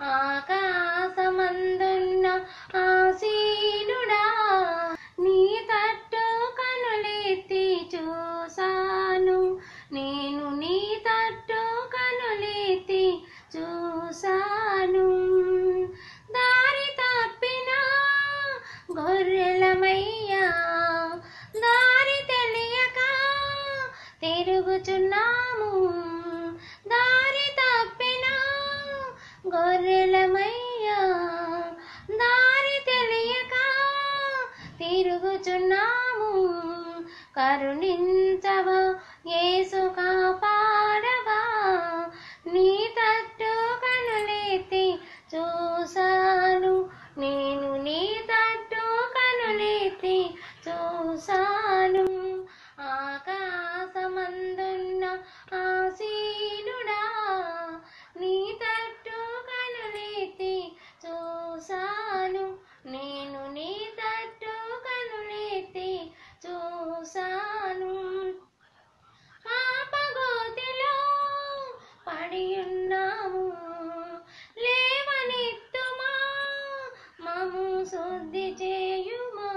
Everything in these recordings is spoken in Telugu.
ఆకాశమందున్న ఆసీనుడా, నీ తట్టు కనులెత్తి చూసాను, నేను నీ తట్టు కనులెత్తి చూసాను. దారి తప్పిన గొర్రెలమయ్యా, దారి తెలియక తిరుగుచున్నాము. దారి తప్పిన గొర్రెలమయ్యా, దారి తెలియక తిరుగుచున్నాము. కరుణించవా యేసు, కాపాడవా, నీ తట్టు కనులెత్తి చూసాను, నేను నీ తట్టు కనులెత్తి చూసాను. ఆకాశమందున్న ఆసీనుడా, నీ తట్టు కనులెత్తి చూసాను, నేను నీ తట్టు కనులెత్తి చూసాను. పాపగోతిలో పడి ఉన్నాము, లేవనెత్తుమా, మమ్ము శుద్ధి చేయుమా.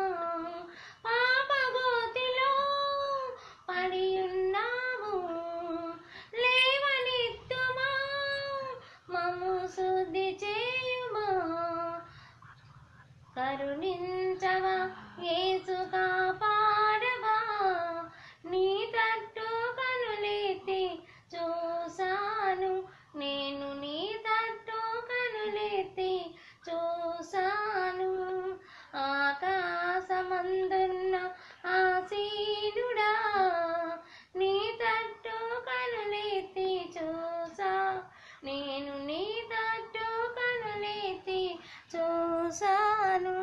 పాపగోతిలో పడి ఉన్నాము, లేవనెత్తుమా, మమ్ము శుద్ధి చేయుమా. కరుణించవా యేసు, కాపాడవా, నీ తట్టు కనులెత్తి చూసాను, నేను నీ తట్టు కనులెత్తి చూసాను. ఆకాశమందున్న ఆసీనుడా, నీ తట్టు కనులెత్తి చూసా, నేను నీ తట్టు కనులెత్తి చూసాను.